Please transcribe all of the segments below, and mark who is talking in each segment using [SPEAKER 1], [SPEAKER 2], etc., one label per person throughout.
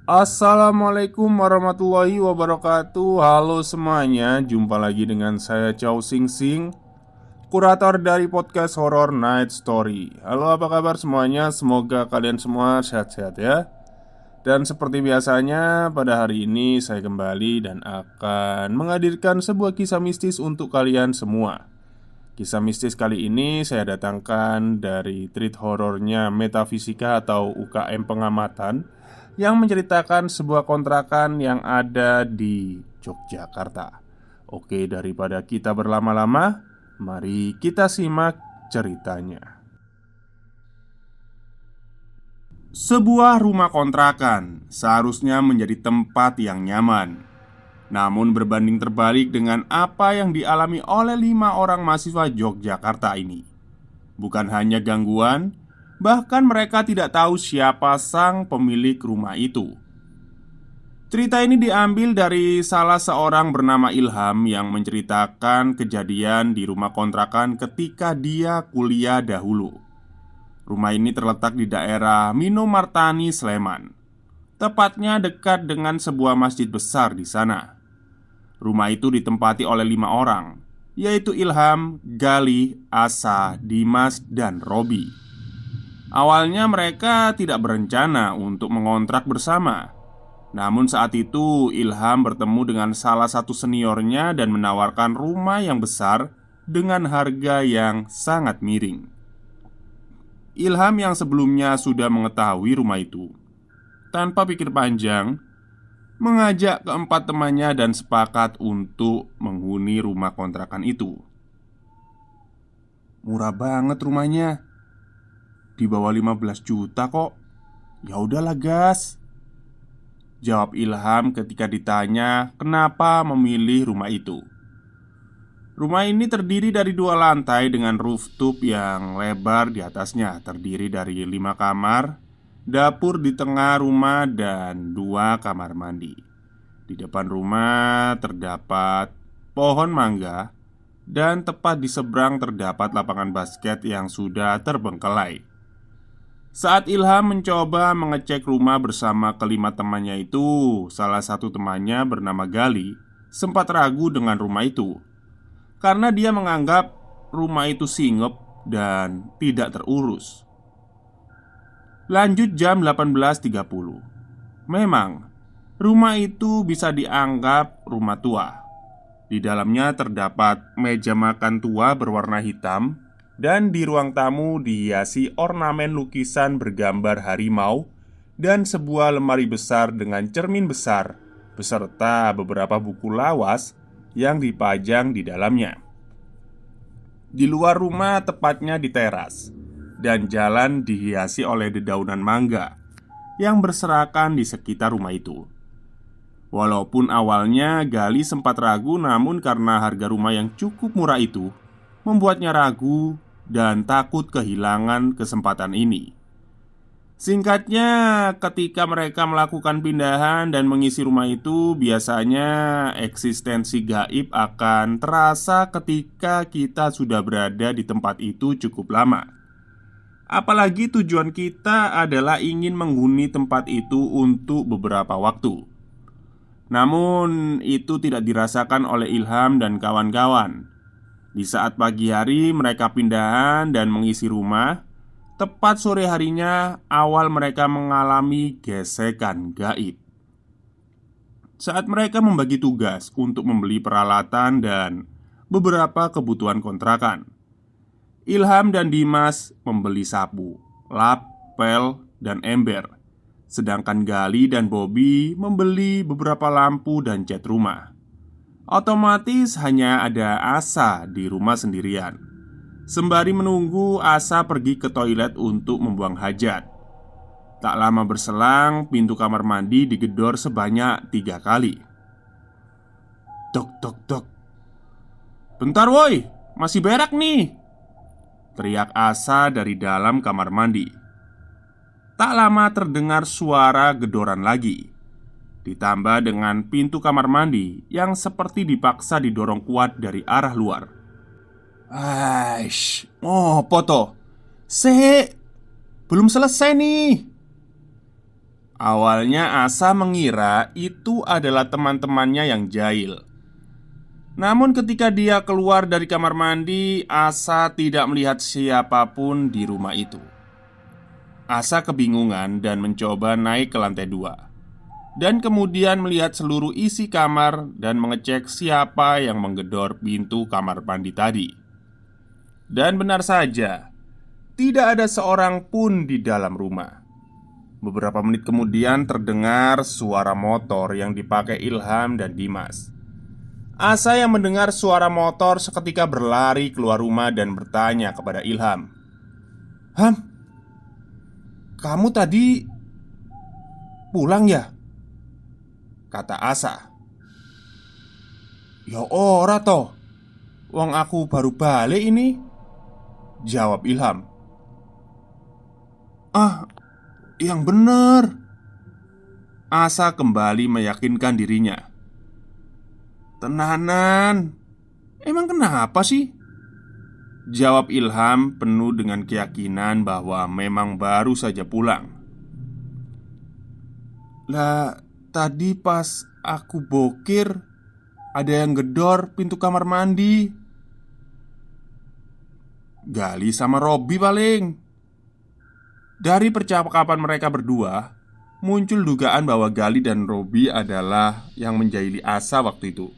[SPEAKER 1] Assalamualaikum warahmatullahi wabarakatuh. Halo semuanya, jumpa lagi dengan saya Chow Sing Sing, kurator dari podcast Horror Night Story. Halo, apa kabar semuanya? Semoga kalian semua sehat-sehat ya. Dan seperti biasanya, pada hari ini saya kembali dan akan menghadirkan sebuah kisah mistis untuk kalian semua. Kisah mistis kali ini saya datangkan dari treat horornya Metafisika atau UKM Pengamatan, yang menceritakan sebuah kontrakan yang ada di Yogyakarta. Oke, daripada kita berlama-lama, mari kita simak ceritanya. Sebuah rumah kontrakan seharusnya menjadi tempat yang nyaman. Namun berbanding terbalik dengan apa yang dialami oleh 5 orang mahasiswa Yogyakarta ini. Bukan hanya gangguan, bahkan mereka tidak tahu siapa sang pemilik rumah itu. Cerita ini diambil dari salah seorang bernama Ilham yang menceritakan kejadian di rumah kontrakan ketika dia kuliah dahulu. Rumah ini terletak di daerah Minomartani, Sleman, tepatnya dekat dengan sebuah masjid besar di sana. Rumah itu ditempati oleh 5 orang, yaitu Ilham, Gali, Asa, Dimas, dan Robi. Awalnya mereka tidak berencana untuk mengontrak bersama. Namun saat itu Ilham bertemu dengan salah satu seniornya dan menawarkan rumah yang besar dengan harga yang sangat miring. Ilham yang sebelumnya sudah mengetahui rumah itu, tanpa pikir panjang, mengajak keempat temannya dan sepakat untuk menghuni rumah kontrakan itu. Murah banget rumahnya, di bawah 15 juta kok. Ya udahlah gas, jawab Ilham ketika ditanya kenapa memilih rumah itu. Rumah ini terdiri dari 2 lantai dengan rooftop yang lebar di atasnya. Terdiri dari 5 kamar, dapur di tengah rumah, dan 2 kamar mandi. Di depan rumah terdapat pohon mangga, dan tepat di seberang terdapat lapangan basket yang sudah terbengkelai. Saat Ilham mencoba mengecek rumah bersama kelima temannya itu, salah satu temannya bernama Gali sempat ragu dengan rumah itu karena dia menganggap rumah itu singep dan tidak terurus. Lanjut jam 18.30. Memang, rumah itu bisa dianggap rumah tua. Di dalamnya terdapat meja makan tua berwarna hitam, dan di ruang tamu dihiasi ornamen lukisan bergambar harimau dan sebuah lemari besar dengan cermin besar beserta beberapa buku lawas yang dipajang di dalamnya. Di luar rumah, tepatnya di teras, dan jalan dihiasi oleh dedaunan mangga yang berserakan di sekitar rumah itu. Walaupun awalnya Gali sempat ragu, namun karena harga rumah yang cukup murah itu membuatnya ragu dan takut kehilangan kesempatan ini. Singkatnya, ketika mereka melakukan pindahan dan mengisi rumah itu, biasanya eksistensi gaib akan terasa ketika kita sudah berada di tempat itu cukup lama. Apalagi tujuan kita adalah ingin menghuni tempat itu untuk beberapa waktu. Namun, itu tidak dirasakan oleh Ilham dan kawan-kawan. Di saat pagi hari mereka pindahan dan mengisi rumah, tepat sore harinya awal mereka mengalami gesekan gaib. Saat mereka membagi tugas untuk membeli peralatan dan beberapa kebutuhan kontrakan, Ilham dan Dimas membeli sapu, lap, pel, dan ember. Sedangkan Gali dan Bobby membeli beberapa lampu dan cat rumah. Otomatis hanya ada Asa di rumah sendirian. Sembari menunggu, Asa pergi ke toilet untuk membuang hajat. Tak lama berselang, pintu kamar mandi digedor sebanyak 3 kali. Tok tok tok. "Bentar woi, masih berak nih," teriak Asa dari dalam kamar mandi. Tak lama terdengar suara gedoran lagi, ditambah dengan pintu kamar mandi yang seperti dipaksa didorong kuat dari arah luar. "Aish, oh poto, se, belum selesai nih," Awalnya Asa mengira itu adalah teman-temannya yang jahil. Namun ketika dia keluar dari kamar mandi, Asa tidak melihat siapapun di rumah itu. Asa kebingungan dan mencoba naik ke lantai 2 dan kemudian melihat seluruh isi kamar dan mengecek siapa yang menggedor pintu kamar mandi tadi. Dan benar saja, tidak ada seorang pun di dalam rumah. Beberapa menit kemudian terdengar suara motor yang dipakai Ilham dan Dimas. Asa yang mendengar suara motor seketika berlari keluar rumah dan bertanya kepada Ilham, "Ham, kamu tadi pulang ya?" kata Asa. "Ya ora toh, wong aku baru balik ini," jawab Ilham. "Ah, yang bener." Asa kembali meyakinkan dirinya. "Tenanan, emang kenapa sih?" jawab Ilham penuh dengan keyakinan bahwa memang baru saja pulang. "Lah, tadi pas aku bokir, ada yang gedor pintu kamar mandi. Gali sama Robi paling." Dari percakapan mereka berdua, muncul dugaan bahwa Gali dan Robi adalah yang menjahili Asa waktu itu.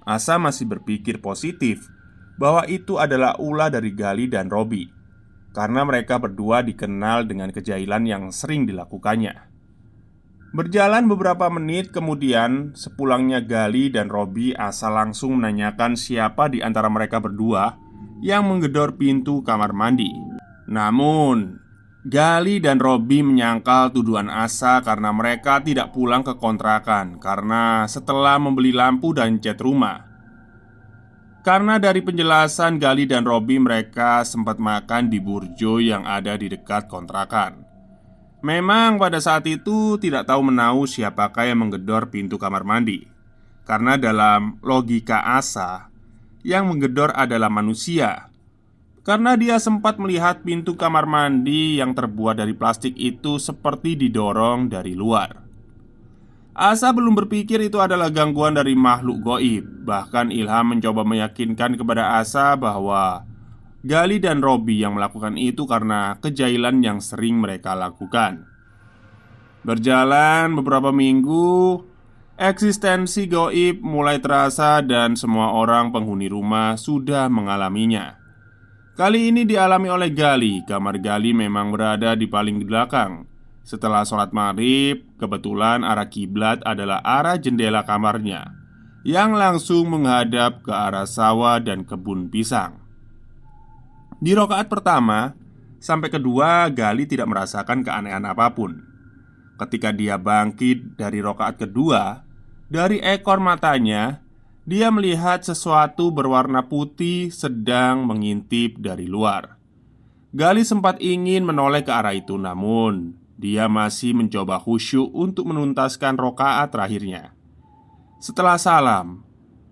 [SPEAKER 1] Asa masih berpikir positif bahwa itu adalah ulah dari Gali dan Robi, karena mereka berdua dikenal dengan kejahilan yang sering dilakukannya. Berjalan beberapa menit kemudian, sepulangnya Gali dan Robi, Asa langsung menanyakan siapa di antara mereka berdua yang menggedor pintu kamar mandi. Namun, Gali dan Robi menyangkal tuduhan Asa karena mereka tidak pulang ke kontrakan karena setelah membeli lampu dan cat rumah. Karena dari penjelasan Gali dan Robi, mereka sempat makan di burjo yang ada di dekat kontrakan. Memang pada saat itu tidak tahu menahu siapakah yang menggedor pintu kamar mandi. Karena dalam logika Asa, yang menggedor adalah manusia. Karena dia sempat melihat pintu kamar mandi yang terbuat dari plastik itu seperti didorong dari luar. Asa belum berpikir itu adalah gangguan dari makhluk goib. Bahkan Ilham mencoba meyakinkan kepada Asa bahwa Gali dan Robi yang melakukan itu karena kejahilan yang sering mereka lakukan. Berjalan beberapa minggu, eksistensi goib mulai terasa dan semua orang penghuni rumah sudah mengalaminya. Kali ini dialami oleh Gali. Kamar Gali memang berada di paling belakang. Setelah sholat maghrib, kebetulan arah kiblat adalah arah jendela kamarnya, yang langsung menghadap ke arah sawah dan kebun pisang. Di rakaat pertama sampai kedua, Gali tidak merasakan keanehan apapun. Ketika dia bangkit dari rakaat kedua, dari ekor matanya dia melihat sesuatu berwarna putih sedang mengintip dari luar. Gali sempat ingin menoleh ke arah itu, namun dia masih mencoba khusyuk untuk menuntaskan rakaat terakhirnya. Setelah salam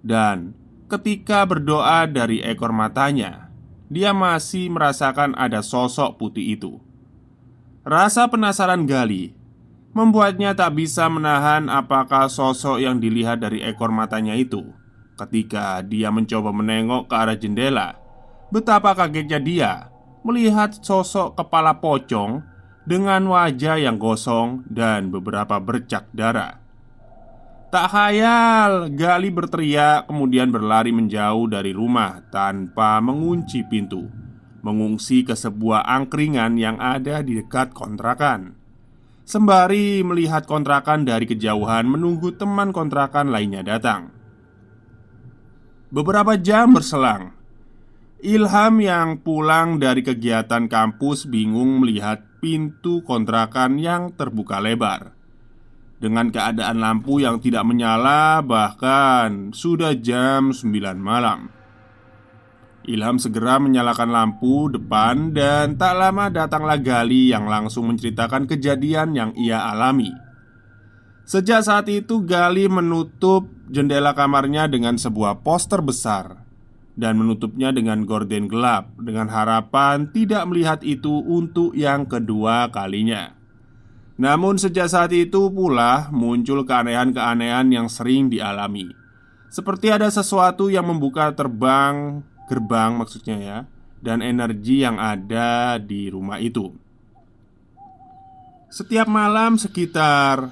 [SPEAKER 1] dan ketika berdoa dari ekor matanya, dia masih merasakan ada sosok putih itu. Rasa penasaran Gali membuatnya tak bisa menahan apakah sosok yang dilihat dari ekor matanya itu. Ketika dia mencoba menengok ke arah jendela, betapa kagetnya dia melihat sosok kepala pocong dengan wajah yang gosong dan beberapa bercak darah. Tak khayal, Gali berteriak kemudian berlari menjauh dari rumah tanpa mengunci pintu, mengungsi ke sebuah angkringan yang ada di dekat kontrakan. Sembari melihat kontrakan dari kejauhan menunggu teman kontrakan lainnya datang. Beberapa jam berselang, Ilham yang pulang dari kegiatan kampus bingung melihat pintu kontrakan yang terbuka lebar. Dengan keadaan lampu yang tidak menyala, bahkan sudah jam 9 malam. Ilham segera menyalakan lampu depan dan tak lama datanglah Gali yang langsung menceritakan kejadian yang ia alami. Sejak saat itu Gali menutup jendela kamarnya dengan sebuah poster besar dan menutupnya dengan gorden gelap dengan harapan tidak melihat itu untuk yang kedua kalinya. Namun sejak saat itu pula muncul keanehan-keanehan yang sering dialami. Seperti ada sesuatu yang membuka gerbang maksudnya ya, dan energi yang ada di rumah itu. Setiap malam sekitar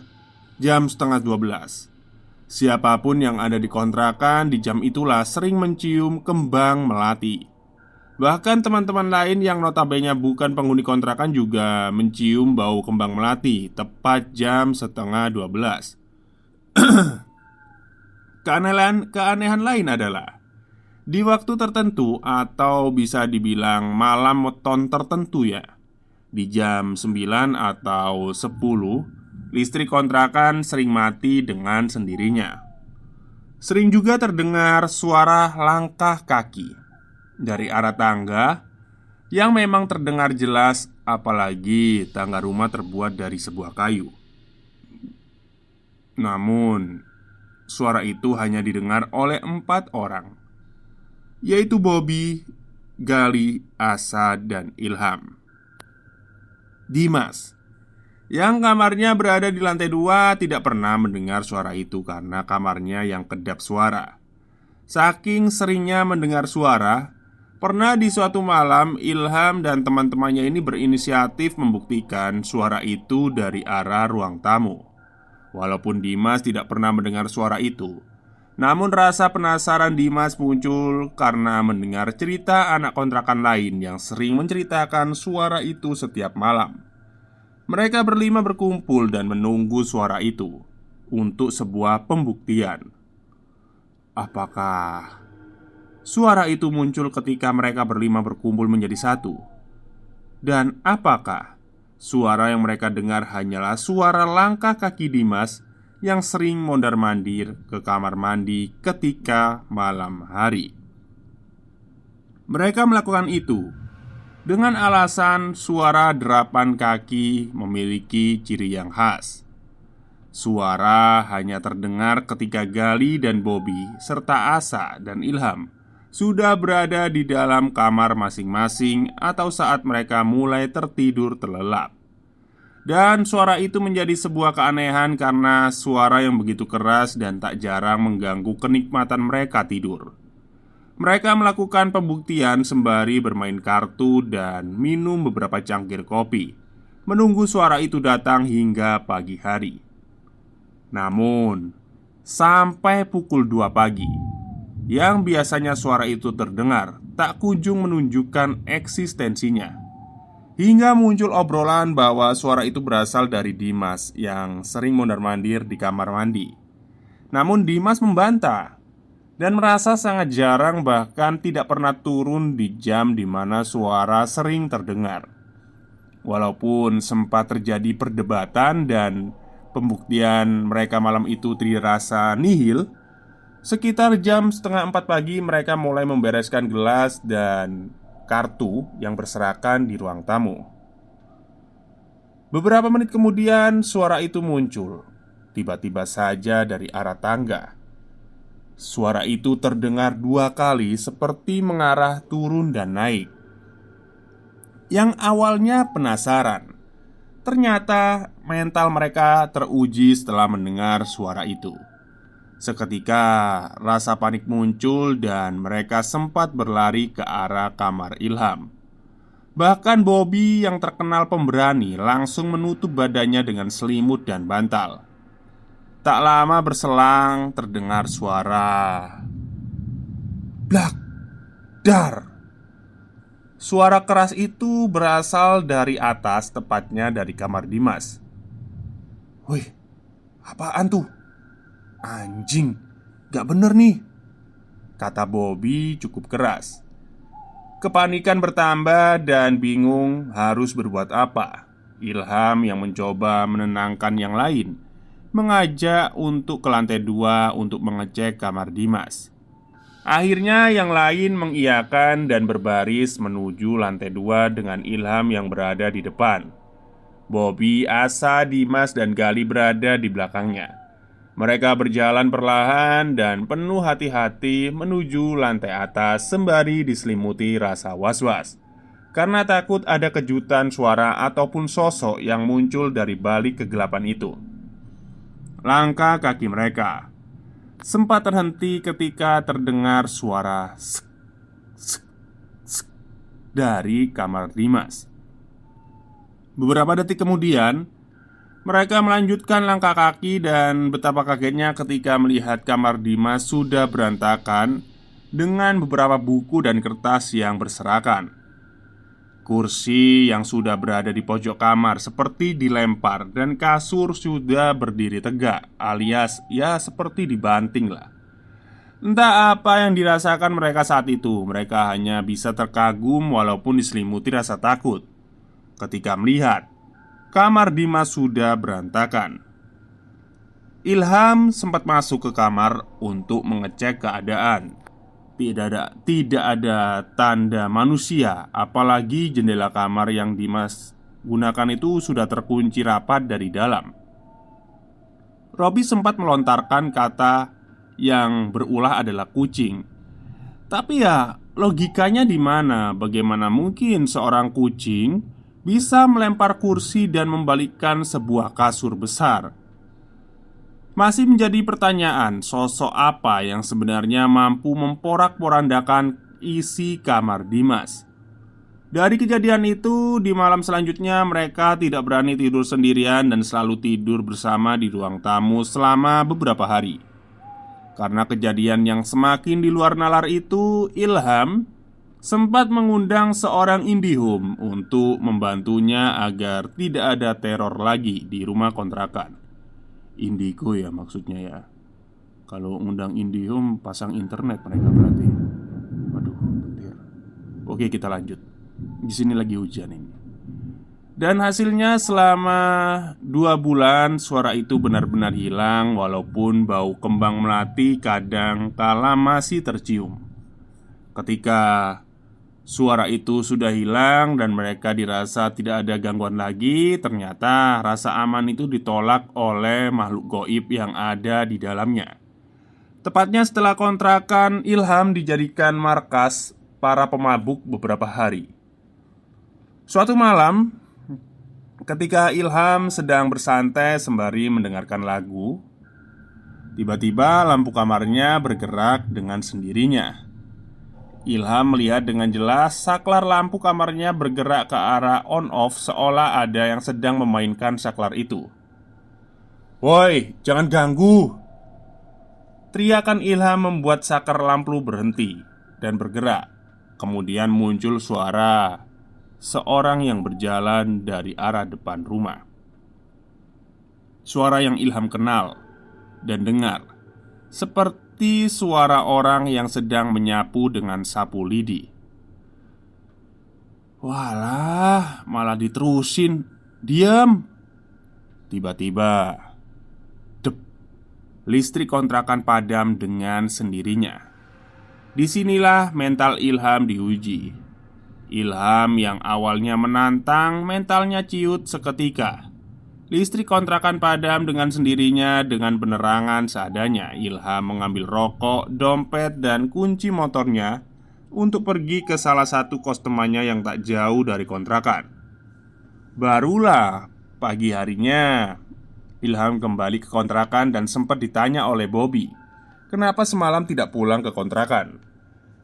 [SPEAKER 1] jam setengah 12, siapapun yang ada di kontrakan di jam itulah sering mencium kembang melati. Bahkan teman-teman lain yang notabene bukan penghuni kontrakan juga mencium bau kembang melati tepat jam setengah 12. Keanehan lain adalah di waktu tertentu atau bisa dibilang malam weton tertentu ya, di jam 9 atau 10, listrik kontrakan sering mati dengan sendirinya. Sering juga terdengar suara langkah kaki dari arah tangga yang memang terdengar jelas, apalagi tangga rumah terbuat dari sebuah kayu. Namun, suara itu hanya didengar oleh 4 orang, yaitu Bobby, Gali, Asa, dan Ilham. Dimas, yang kamarnya berada di lantai 2, tidak pernah mendengar suara itu karena kamarnya yang kedap suara. Saking seringnya mendengar suara, pernah di suatu malam Ilham dan teman-temannya ini berinisiatif membuktikan suara itu dari arah ruang tamu. Walaupun Dimas tidak pernah mendengar suara itu, namun rasa penasaran Dimas muncul karena mendengar cerita anak kontrakan lain yang sering menceritakan suara itu setiap malam. Mereka berlima berkumpul dan menunggu suara itu untuk sebuah pembuktian. Apakah suara itu muncul ketika mereka berlima berkumpul menjadi satu? Dan apakah suara yang mereka dengar hanyalah suara langkah kaki Dimas yang sering mondar-mandir ke kamar mandi ketika malam hari? Mereka melakukan itu dengan alasan suara derapan kaki memiliki ciri yang khas. Suara hanya terdengar ketika Gali dan Bobby serta Asa dan Ilham sudah berada di dalam kamar masing-masing atau saat mereka mulai tertidur terlelap. Dan suara itu menjadi sebuah keanehan karena suara yang begitu keras dan tak jarang mengganggu kenikmatan mereka tidur. Mereka melakukan pembuktian sembari bermain kartu dan minum beberapa cangkir kopi, menunggu suara itu datang hingga pagi hari. Namun, sampai pukul 2 pagi, yang biasanya suara itu terdengar tak kunjung menunjukkan eksistensinya. Hingga muncul obrolan bahwa suara itu berasal dari Dimas yang sering mondar-mandir di kamar mandi. Namun Dimas membantah dan merasa sangat jarang, bahkan tidak pernah turun di jam di mana suara sering terdengar. Walaupun sempat terjadi perdebatan dan pembuktian mereka malam itu dirasa nihil, sekitar jam setengah 4 pagi mereka mulai membereskan gelas dan kartu yang berserakan di ruang tamu. Beberapa menit kemudian suara itu muncul tiba-tiba saja dari arah tangga. Suara itu terdengar 2 kali seperti mengarah turun dan naik. Yang awalnya penasaran, ternyata mental mereka teruji setelah mendengar suara itu. Seketika rasa panik muncul dan mereka sempat berlari ke arah kamar Ilham. Bahkan Bobby yang terkenal pemberani langsung menutup badannya dengan selimut dan bantal. Tak lama berselang terdengar suara blak, dar. Suara keras itu berasal dari atas, tepatnya dari kamar Dimas. "Wih, apaan tuh? Anjing, gak bener nih," kata Bobby cukup keras. Kepanikan bertambah dan bingung harus berbuat apa. Ilham yang mencoba menenangkan yang lain mengajak untuk ke lantai 2 untuk mengecek kamar Dimas. Akhirnya yang lain mengiyakan dan berbaris menuju lantai 2 dengan Ilham yang berada di depan. Bobby, Asa, Dimas, dan Gali berada di belakangnya. Mereka berjalan perlahan dan penuh hati-hati menuju lantai atas sembari diselimuti rasa was-was. karena takut ada kejutan suara ataupun sosok yang muncul dari balik kegelapan itu. Langkah kaki mereka sempat terhenti ketika terdengar suara sek, sek, sek dari kamar Dimas. Beberapa detik kemudian, mereka melanjutkan langkah kaki dan betapa kagetnya ketika melihat kamar Dimas sudah berantakan dengan beberapa buku dan kertas yang berserakan. Kursi yang sudah berada di pojok kamar seperti dilempar dan kasur sudah berdiri tegak, alias ya seperti dibanting lah. Entah apa yang dirasakan mereka saat itu. Mereka hanya bisa terkagum walaupun diselimuti rasa takut ketika melihat kamar Dimas sudah berantakan. Ilham sempat masuk ke kamar untuk mengecek keadaan. Tidak ada tanda manusia, apalagi jendela kamar yang Dimas gunakan itu sudah terkunci rapat dari dalam. Robi sempat melontarkan kata yang berulah adalah kucing. Tapi ya, logikanya di mana? Bagaimana mungkin seorang kucing bisa melempar kursi dan membalikkan sebuah kasur besar? Masih menjadi pertanyaan, sosok apa yang sebenarnya mampu memporak-porandakan isi kamar Dimas. Dari kejadian itu, di malam selanjutnya mereka tidak berani tidur sendirian dan selalu tidur bersama di ruang tamu selama beberapa hari. Karena kejadian yang semakin di luar nalar itu, Ilham sempat mengundang seorang IndiHome untuk membantunya agar tidak ada teror lagi di rumah kontrakan. Indigo ya maksudnya ya. Kalau ngundang IndiHome pasang internet mereka berarti. Waduh, petir. Oke, kita lanjut. Di sini lagi hujan ini. Dan hasilnya selama 2 bulan suara itu benar-benar hilang. Walaupun bau kembang melati kadang kala masih tercium. Ketika suara itu sudah hilang dan mereka dirasa tidak ada gangguan lagi, ternyata rasa aman itu ditolak oleh makhluk goib yang ada di dalamnya. Tepatnya setelah kontrakan Ilham dijadikan markas para pemabuk beberapa hari. Suatu malam, ketika Ilham sedang bersantai sembari mendengarkan lagu, tiba-tiba lampu kamarnya bergerak dengan sendirinya. Ilham melihat dengan jelas saklar lampu kamarnya bergerak ke arah on-off seolah ada yang sedang memainkan saklar itu. "Woi, jangan ganggu!" Teriakan Ilham membuat saklar lampu berhenti dan bergerak. Kemudian muncul suara seorang yang berjalan dari arah depan rumah. Suara yang Ilham kenal dan dengar, seperti suara orang yang sedang menyapu dengan sapu lidi. Walah, malah diterusin. "Diam!" Tiba-tiba, dep, listrik kontrakan padam dengan sendirinya. Disinilah mental Ilham diuji. Ilham yang awalnya menantang, mentalnya ciut seketika. Listrik kontrakan padam dengan sendirinya dengan penerangan seadanya. Ilham mengambil rokok, dompet, dan kunci motornya untuk pergi ke salah satu kos temannya yang tak jauh dari kontrakan. Barulah pagi harinya Ilham kembali ke kontrakan dan sempat ditanya oleh Bobby, kenapa semalam tidak pulang ke kontrakan.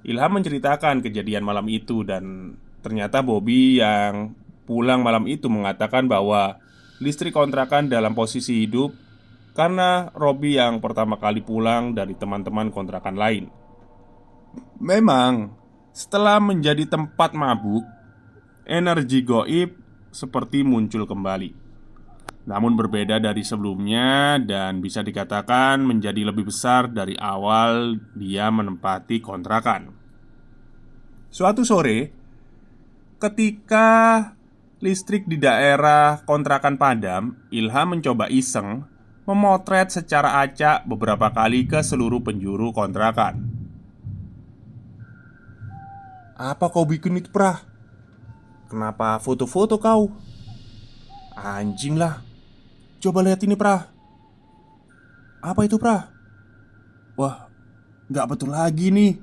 [SPEAKER 1] Ilham menceritakan kejadian malam itu dan ternyata Bobby yang pulang malam itu mengatakan bahwa listrik kontrakan dalam posisi hidup karena Robby yang pertama kali pulang dari teman-teman kontrakan lain. Memang, setelah menjadi tempat mabuk, energi goib seperti muncul kembali. Namun berbeda dari sebelumnya dan bisa dikatakan menjadi lebih besar dari awal dia menempati kontrakan. Suatu sore, ketika listrik di daerah kontrakan padam, Ilham mencoba iseng memotret secara acak beberapa kali ke seluruh penjuru kontrakan. "Apa kau bikin itu, Prah? Kenapa foto-foto kau?" "Anjing lah. Coba lihat ini, Prah." "Apa itu, Prah?" "Wah, gak betul lagi nih.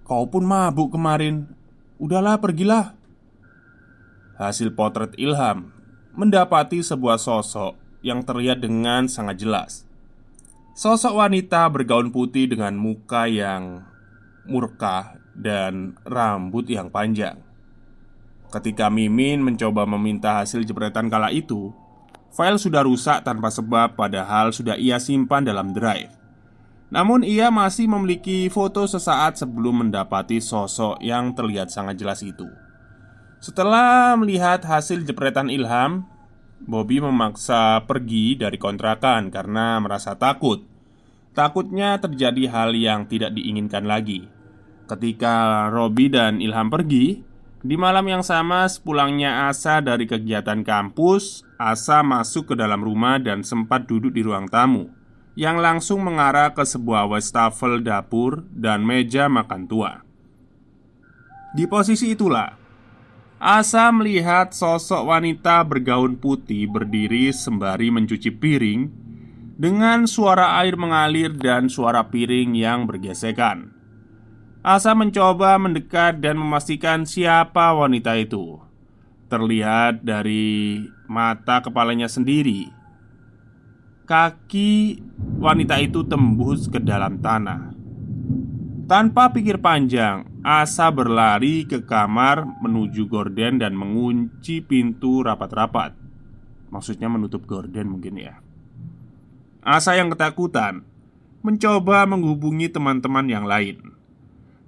[SPEAKER 1] Kau pun mabuk kemarin. Udahlah, pergilah." Hasil potret Ilham mendapati sebuah sosok yang terlihat dengan sangat jelas. Sosok wanita bergaun putih dengan muka yang murka dan rambut yang panjang. Ketika Mimin mencoba meminta hasil jepretan kala itu, file sudah rusak tanpa sebab padahal sudah ia simpan dalam drive. Namun ia masih memiliki foto sesaat sebelum mendapati sosok yang terlihat sangat jelas itu. Setelah melihat hasil jepretan Ilham, Bobby memaksa pergi dari kontrakan karena merasa takut. Takutnya terjadi hal yang tidak diinginkan lagi. Ketika Robby dan Ilham pergi, di malam yang sama sepulangnya Asa dari kegiatan kampus, Asa masuk ke dalam rumah dan sempat duduk di ruang tamu yang langsung mengarah ke sebuah wastafel dapur dan meja makan tua. Di posisi itulah Asa melihat sosok wanita bergaun putih berdiri sembari mencuci piring dengan suara air mengalir dan suara piring yang bergesekan. Asa mencoba mendekat dan memastikan siapa wanita itu. Terlihat dari mata kepalanya sendiri, kaki wanita itu tembus ke dalam tanah. Tanpa pikir panjang, Asa berlari ke kamar menuju gorden dan mengunci pintu rapat-rapat. Maksudnya menutup gorden mungkin ya. Asa yang ketakutan mencoba menghubungi teman-teman yang lain.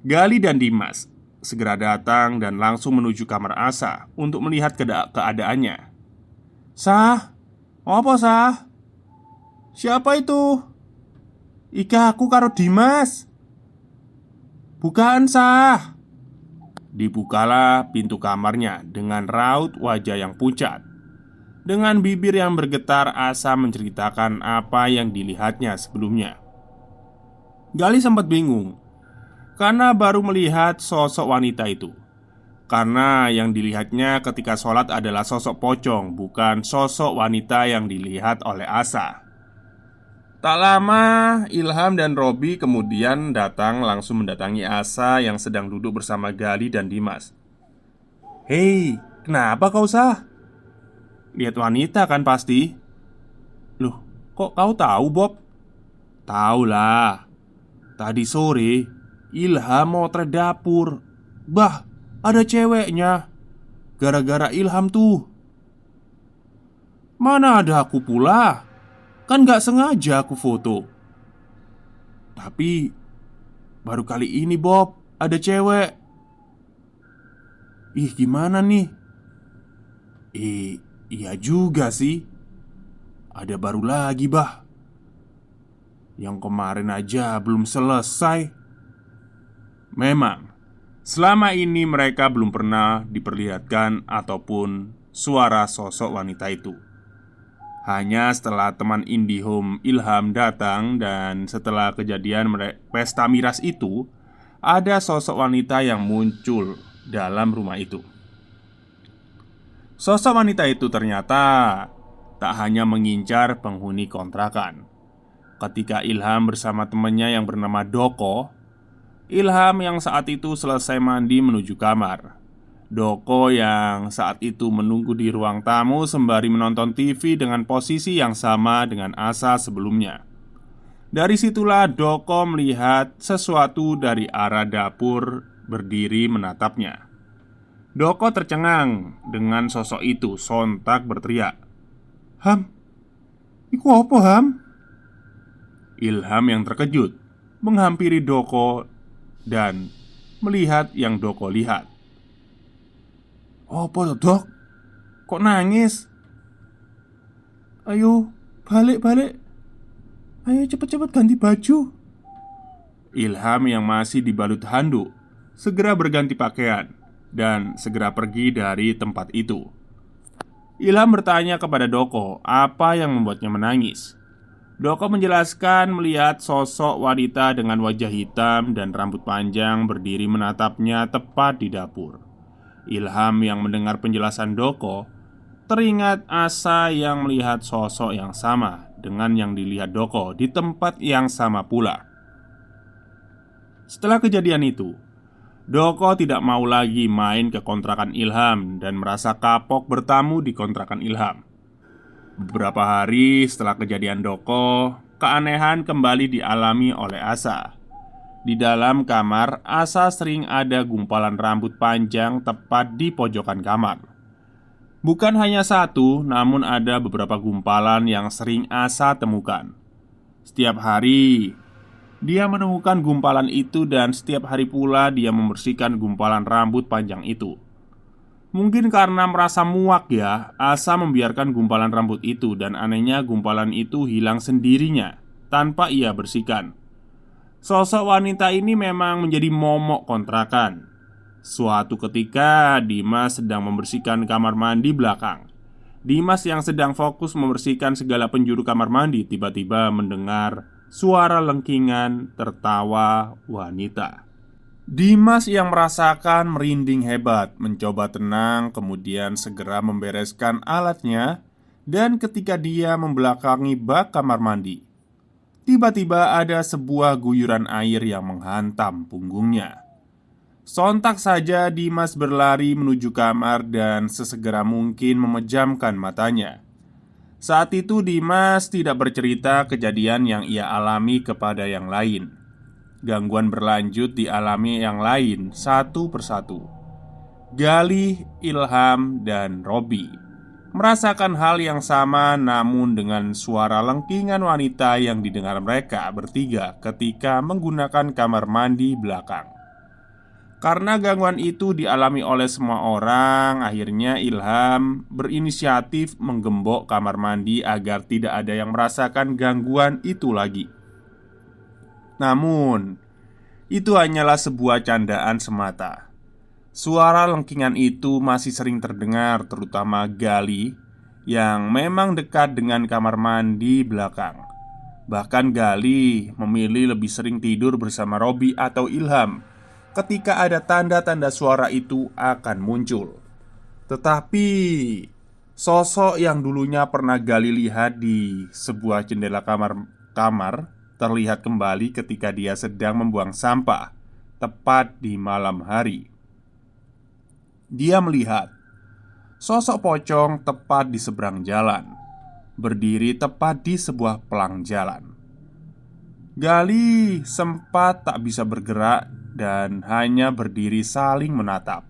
[SPEAKER 1] Gali dan Dimas segera datang dan langsung menuju kamar Asa untuk melihat keadaannya. "Sah, apa Sah? Siapa itu?" "Ika aku karo Dimas." "Bukaan Sah." Dibukalah pintu kamarnya dengan raut wajah yang pucat. Dengan bibir yang bergetar, Asa menceritakan apa yang dilihatnya sebelumnya. Gali sempat bingung karena baru melihat sosok wanita itu. Karena yang dilihatnya ketika sholat adalah sosok pocong, bukan sosok wanita yang dilihat oleh Asa. Tak lama, Ilham dan Robby kemudian datang langsung mendatangi Asa yang sedang duduk bersama Gali dan Dimas. "Hei, kenapa kau Sah? Lihat wanita kan pasti?" "Loh, kok kau tahu Bob?" "Tahu lah. Tadi sore Ilham motret dapur. Bah, ada ceweknya. Gara-gara Ilham tuh." "Mana ada aku pula. Kan gak sengaja aku foto." "Tapi baru kali ini Bob ada cewek." "Ih gimana nih?" Iya juga sih. Ada baru lagi bah. Yang kemarin aja belum selesai." Memang selama ini mereka belum pernah diperlihatkan ataupun suara sosok wanita itu. Hanya setelah teman IndiHome Ilham datang dan setelah kejadian pesta miras itu, ada sosok wanita yang muncul dalam rumah itu. Sosok wanita itu ternyata tak hanya mengincar penghuni kontrakan. Ketika Ilham bersama temannya yang bernama Doko, Ilham yang saat itu selesai mandi menuju kamar. Doko yang saat itu menunggu di ruang tamu sembari menonton TV dengan posisi yang sama dengan Asa sebelumnya. Dari situlah Doko melihat sesuatu dari arah dapur berdiri menatapnya. Doko tercengang dengan sosok itu, sontak berteriak, "Ham, iku apa Ham?" Ilham yang terkejut menghampiri Doko dan melihat yang Doko lihat. "Apa tuh Dok? Kok nangis?" "Ayo balik-balik. Ayo cepet-cepet ganti baju." Ilham yang masih dibalut handuk segera berganti pakaian dan segera pergi dari tempat itu. Ilham bertanya kepada Doko apa yang membuatnya menangis. Doko menjelaskan melihat sosok wanita dengan wajah hitam dan rambut panjang berdiri menatapnya tepat di dapur. Ilham yang mendengar penjelasan Doko teringat Asa yang melihat sosok yang sama dengan yang dilihat Doko di tempat yang sama pula. Setelah kejadian itu, Doko tidak mau lagi main ke kontrakan Ilham dan merasa kapok bertamu di kontrakan Ilham. Beberapa hari setelah kejadian Doko, keanehan kembali dialami oleh Asa. Di dalam kamar, Asa sering ada gumpalan rambut panjang tepat di pojokan kamar. Bukan hanya satu, namun ada beberapa gumpalan yang sering Asa temukan. Setiap hari, dia menemukan gumpalan itu dan setiap hari pula dia membersihkan gumpalan rambut panjang itu. Mungkin karena merasa muak ya, Asa membiarkan gumpalan rambut itu dan anehnya gumpalan itu hilang sendirinya tanpa ia bersihkan. Sosok wanita ini memang menjadi momok kontrakan. Suatu ketika, Dimas sedang membersihkan kamar mandi belakang. Dimas yang sedang fokus membersihkan segala penjuru kamar mandi tiba-tiba mendengar suara lengkingan tertawa wanita. Dimas yang merasakan merinding hebat mencoba tenang, kemudian segera membereskan alatnya. Dan ketika dia membelakangi bak kamar mandi, tiba-tiba ada sebuah guyuran air yang menghantam punggungnya. Sontak saja Dimas berlari menuju kamar dan sesegera mungkin memejamkan matanya. Saat itu Dimas tidak bercerita kejadian yang ia alami kepada yang lain. Gangguan berlanjut dialami yang lain satu persatu. Galih, Ilham, dan Robi merasakan hal yang sama namun dengan suara lengkingan wanita yang didengar mereka bertiga ketika menggunakan kamar mandi belakang. Karena gangguan itu dialami oleh semua orang, akhirnya Ilham berinisiatif menggembok kamar mandi agar tidak ada yang merasakan gangguan itu lagi. Namun, itu hanyalah sebuah candaan semata. Suara lengkingan itu masih sering terdengar, terutama Gali yang memang dekat dengan kamar mandi belakang. Bahkan Gali memilih lebih sering tidur bersama Robi atau Ilham ketika ada tanda-tanda suara itu akan muncul. Tetapi sosok yang dulunya pernah Gali lihat di sebuah jendela kamar terlihat kembali ketika dia sedang membuang sampah tepat di malam hari. Dia melihat sosok pocong tepat di seberang jalan, berdiri tepat di sebuah pelang jalan. Gali sempat tak bisa bergerak dan hanya berdiri saling menatap.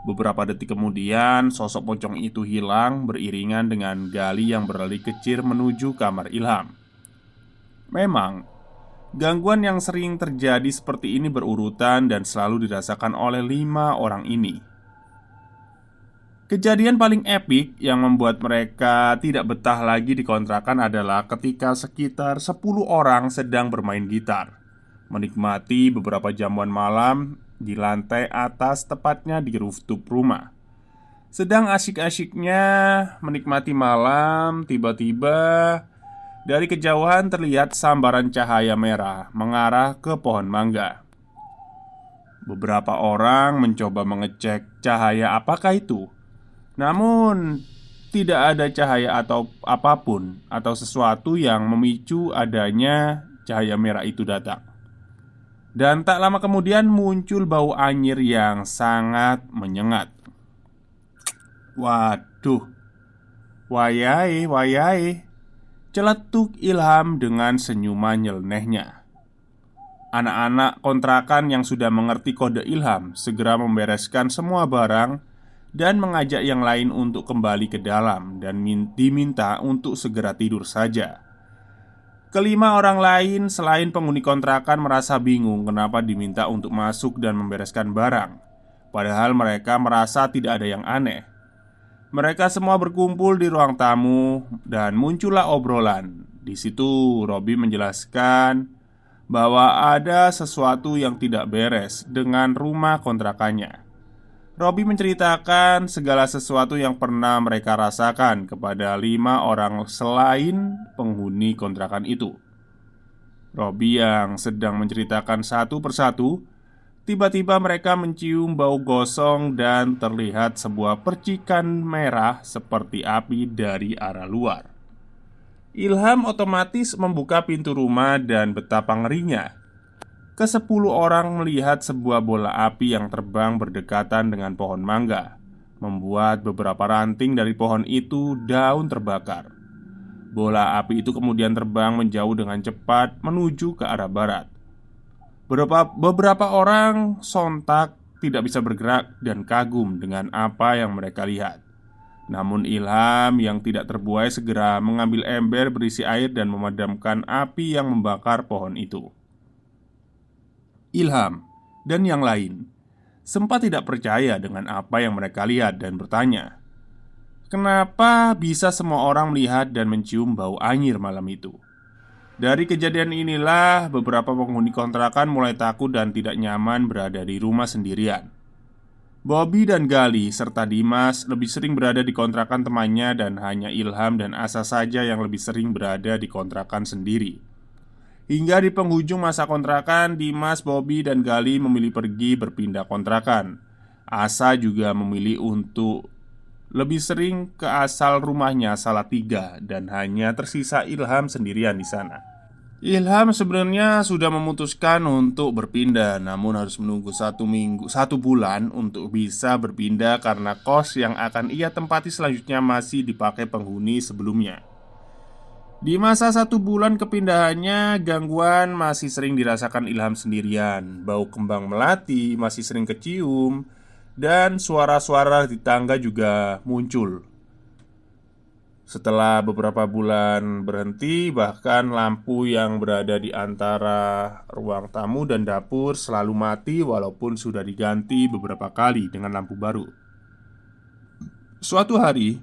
[SPEAKER 1] Beberapa detik kemudian, sosok pocong itu hilang beriringan dengan Gali yang berlari kecil menuju kamar Ilham. Memang, gangguan yang sering terjadi seperti ini berurutan dan selalu dirasakan oleh 5 orang ini. Kejadian paling epik yang membuat mereka tidak betah lagi di kontrakan adalah ketika sekitar 10 orang sedang bermain gitar, menikmati beberapa jamuan malam di lantai atas, tepatnya di rooftop rumah. Sedang asyik-asyiknya menikmati malam, tiba-tiba dari kejauhan terlihat sambaran cahaya merah mengarah ke pohon mangga. Beberapa orang mencoba mengecek cahaya apakah itu. Namun, tidak ada cahaya atau apapun atau sesuatu yang memicu adanya cahaya merah itu datang. Dan tak lama kemudian muncul bau anyir yang sangat menyengat. Waduh, wayai, wayai, celetuk Ilham dengan senyuman nyelenehnya. Anak-anak kontrakan yang sudah mengerti kode Ilham segera membereskan semua barang dan mengajak yang lain untuk kembali ke dalam dan diminta untuk segera tidur saja. Kelima orang lain selain penghuni kontrakan merasa bingung kenapa diminta untuk masuk dan membereskan barang, padahal mereka merasa tidak ada yang aneh. Mereka semua berkumpul di ruang tamu dan muncullah obrolan. Di situ Robi menjelaskan bahwa ada sesuatu yang tidak beres dengan rumah kontrakannya. Robi menceritakan segala sesuatu yang pernah mereka rasakan kepada 5 orang selain penghuni kontrakan itu. Robi yang sedang menceritakan satu persatu, tiba-tiba mereka mencium bau gosong dan terlihat sebuah percikan merah seperti api dari arah luar. Ilham otomatis membuka pintu rumah dan betapa ngerinya Kesepuluh orang melihat sebuah bola api yang terbang berdekatan dengan pohon mangga, membuat beberapa ranting dari pohon itu daun terbakar. Bola api itu kemudian terbang menjauh dengan cepat menuju ke arah barat. Beberapa orang sontak tidak bisa bergerak dan kagum dengan apa yang mereka lihat. Namun Ilham yang tidak terbuai segera mengambil ember berisi air dan memadamkan api yang membakar pohon itu. Ilham dan yang lain sempat tidak percaya dengan apa yang mereka lihat dan bertanya, "Kenapa bisa semua orang melihat dan mencium bau anyir malam itu?" Dari kejadian inilah beberapa penghuni kontrakan mulai takut dan tidak nyaman berada di rumah sendirian. Bobby dan Gali serta Dimas lebih sering berada di kontrakan temannya dan hanya Ilham dan Asa saja yang lebih sering berada di kontrakan sendiri. Hingga di penghujung masa kontrakan, Dimas, Bobby, dan Gali memilih pergi berpindah kontrakan. Asa juga memilih untuk lebih sering ke asal rumahnya Salatiga dan hanya tersisa Ilham sendirian di sana. Ilham sebenarnya sudah memutuskan untuk berpindah, namun harus menunggu 1 bulan untuk bisa berpindah karena kos yang akan ia tempati selanjutnya masih dipakai penghuni sebelumnya. Di masa 1 bulan kepindahannya, gangguan masih sering dirasakan Ilham sendirian. Bau kembang melati masih sering kecium, dan suara-suara di tangga juga muncul. Setelah beberapa bulan berhenti, bahkan lampu yang berada di antara ruang tamu dan dapur selalu mati walaupun sudah diganti beberapa kali dengan lampu baru. Suatu hari,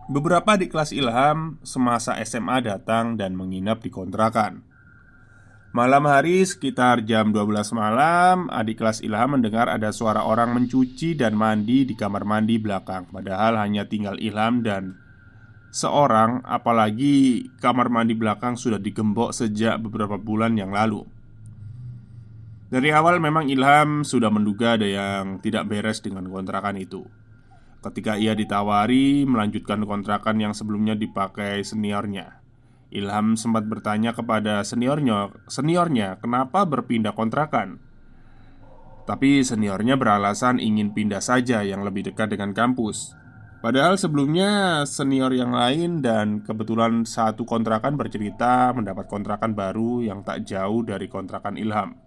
[SPEAKER 1] beberapa adik kelas Ilham semasa SMA datang dan menginap di kontrakan. Malam hari sekitar jam 12 malam, adik kelas Ilham mendengar ada suara orang mencuci dan mandi di kamar mandi belakang. Padahal hanya tinggal Ilham dan seorang, apalagi kamar mandi belakang sudah digembok sejak beberapa bulan yang lalu. Dari awal memang Ilham sudah menduga ada yang tidak beres dengan kontrakan itu. Ketika ia ditawari melanjutkan kontrakan yang sebelumnya dipakai seniornya, Ilham sempat bertanya kepada seniornya kenapa berpindah kontrakan. Tapi seniornya beralasan ingin pindah saja yang lebih dekat dengan kampus. Padahal sebelumnya senior yang lain dan kebetulan satu kontrakan bercerita mendapat kontrakan baru yang tak jauh dari kontrakan Ilham.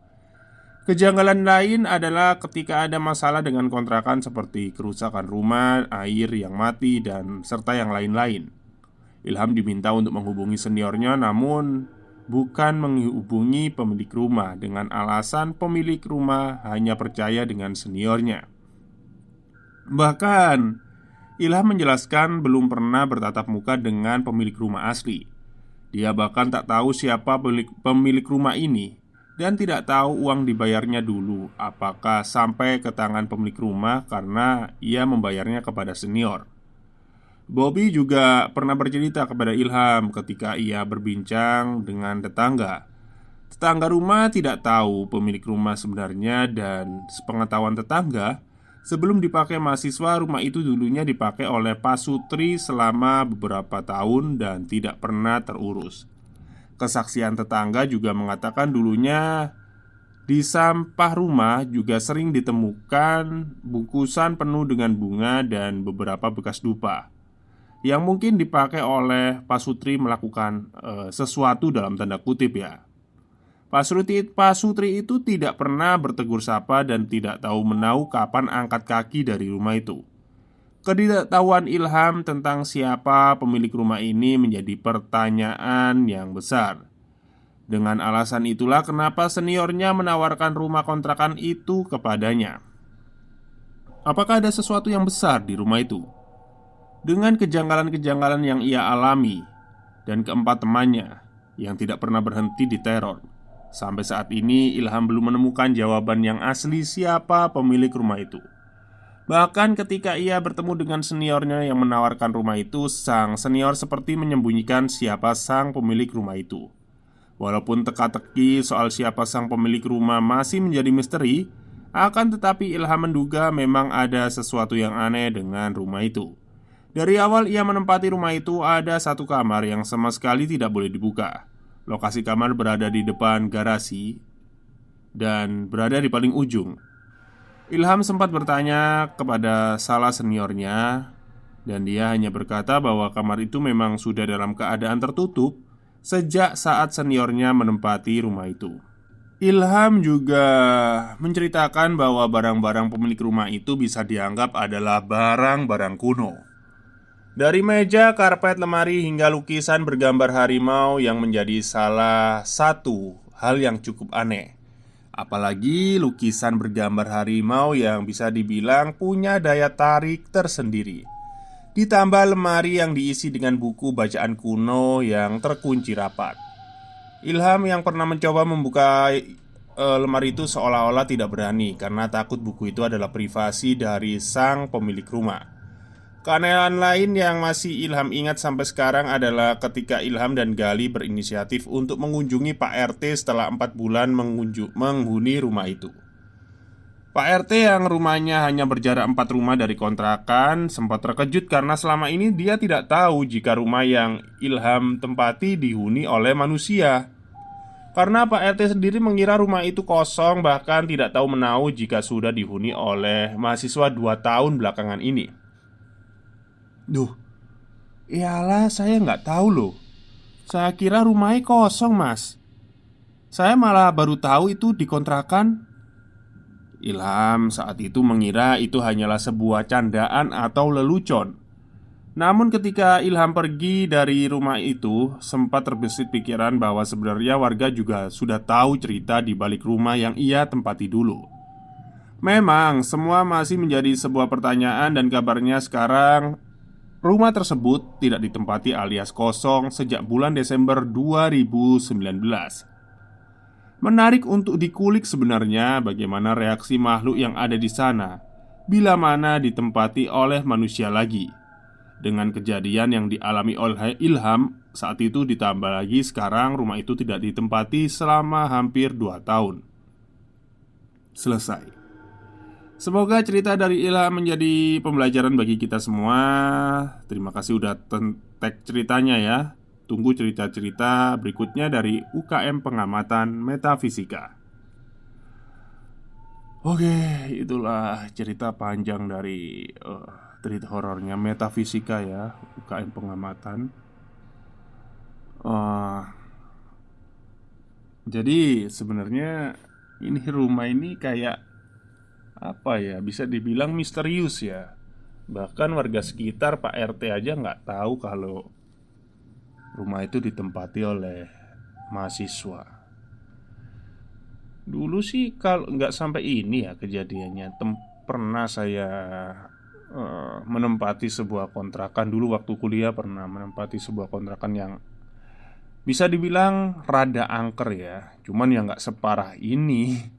[SPEAKER 1] Kejanggalan lain adalah ketika ada masalah dengan kontrakan seperti kerusakan rumah, air yang mati, dan serta yang lain-lain. Ilham diminta untuk menghubungi seniornya namun bukan menghubungi pemilik rumah dengan alasan pemilik rumah hanya percaya dengan seniornya. Bahkan Ilham menjelaskan belum pernah bertatap muka dengan pemilik rumah asli. Dia bahkan tak tahu siapa pemilik rumah ini dan tidak tahu uang dibayarnya dulu apakah sampai ke tangan pemilik rumah karena ia membayarnya kepada senior. Bobby juga pernah bercerita kepada Ilham ketika ia berbincang dengan tetangga. Tetangga rumah tidak tahu pemilik rumah sebenarnya dan sepengetahuan tetangga, sebelum dipakai mahasiswa, rumah itu dulunya dipakai oleh Pak Sutri selama beberapa tahun dan tidak pernah terurus. Kesaksian tetangga juga mengatakan dulunya di sampah rumah juga sering ditemukan bungkusan penuh dengan bunga dan beberapa bekas dupa yang mungkin dipakai oleh Pak Sutri melakukan sesuatu dalam tanda kutip ya. Pak Sutri itu tidak pernah bertegur sapa dan tidak tahu menahu kapan angkat kaki dari rumah itu. Ketidaktahuan Ilham tentang siapa pemilik rumah ini menjadi pertanyaan yang besar. Dengan alasan itulah kenapa seniornya menawarkan rumah kontrakan itu kepadanya. Apakah ada sesuatu yang besar di rumah itu? Dengan kejanggalan-kejanggalan yang ia alami dan keempat temannya yang tidak pernah berhenti diteror, sampai saat ini Ilham belum menemukan jawaban yang asli siapa pemilik rumah itu. Bahkan ketika ia bertemu dengan seniornya yang menawarkan rumah itu, sang senior seperti menyembunyikan siapa sang pemilik rumah itu. Walaupun teka-teki soal siapa sang pemilik rumah masih menjadi misteri, akan tetapi Ilham menduga memang ada sesuatu yang aneh dengan rumah itu. Dari awal ia menempati rumah itu ada satu kamar yang sama sekali tidak boleh dibuka. Lokasi kamar berada di depan garasi dan berada di paling ujung. Ilham sempat bertanya kepada salah seniornya, dan dia hanya berkata bahwa kamar itu memang sudah dalam keadaan tertutup sejak saat seniornya menempati rumah itu. Ilham juga menceritakan bahwa barang-barang pemilik rumah itu bisa dianggap adalah barang-barang kuno. Dari meja, karpet, lemari, hingga lukisan bergambar harimau yang menjadi salah satu hal yang cukup aneh. Apalagi lukisan bergambar harimau yang bisa dibilang punya daya tarik tersendiri. Ditambah lemari yang diisi dengan buku bacaan kuno yang terkunci rapat. Ilham yang pernah mencoba membuka lemari itu seolah-olah tidak berani karena takut buku itu adalah privasi dari sang pemilik rumah. Keanehan lain yang masih Ilham ingat sampai sekarang adalah ketika Ilham dan Gali berinisiatif untuk mengunjungi Pak RT setelah 4 bulan menghuni rumah itu. Pak RT yang rumahnya hanya berjarak 4 rumah dari kontrakan sempat terkejut karena selama ini dia tidak tahu jika rumah yang Ilham tempati dihuni oleh manusia. Karena Pak RT sendiri mengira rumah itu kosong, bahkan tidak tahu menahu jika sudah dihuni oleh mahasiswa 2 tahun belakangan ini. Duh, iyalah saya nggak tahu loh. Saya kira rumahnya kosong mas. Saya malah baru tahu itu dikontrakan. Ilham saat itu mengira itu hanyalah sebuah candaan atau lelucon. Namun ketika Ilham pergi dari rumah itu, sempat terbesit pikiran bahwa sebenarnya warga juga sudah tahu cerita di balik rumah yang ia tempati dulu. Memang semua masih menjadi sebuah pertanyaan dan kabarnya sekarang rumah tersebut tidak ditempati alias kosong sejak bulan Desember 2019. Menarik untuk dikulik sebenarnya bagaimana reaksi makhluk yang ada di sana bila mana ditempati oleh manusia lagi. Dengan kejadian yang dialami oleh Ilham saat itu ditambah lagi sekarang rumah itu tidak ditempati selama hampir 2 tahun. Selesai. Semoga cerita dari Ilham menjadi pembelajaran bagi kita semua. Terima kasih udah tag ceritanya ya. Tunggu cerita-cerita berikutnya dari UKM Pengamatan Metafisika. Oke, itulah cerita panjang dari cerita horornya Metafisika ya, UKM Pengamatan. Eh, jadi sebenarnya ini rumah ini kayak apa ya, bisa dibilang misterius ya. Bahkan warga sekitar Pak RT aja nggak tahu kalau rumah itu ditempati oleh mahasiswa. Dulu sih kalau nggak sampai ini ya kejadiannya, pernah saya menempati sebuah kontrakan. Dulu waktu kuliah pernah menempati sebuah kontrakan yang bisa dibilang rada angker ya. Cuman ya nggak separah ini.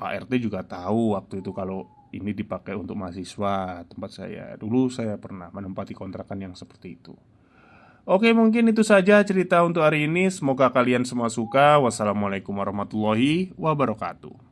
[SPEAKER 1] Pak RT juga tahu waktu itu kalau ini dipakai untuk mahasiswa tempat saya. Dulu saya pernah menempati kontrakan yang seperti itu. Oke, mungkin itu saja cerita untuk hari ini. Semoga kalian semua suka. Wassalamualaikum warahmatullahi wabarakatuh.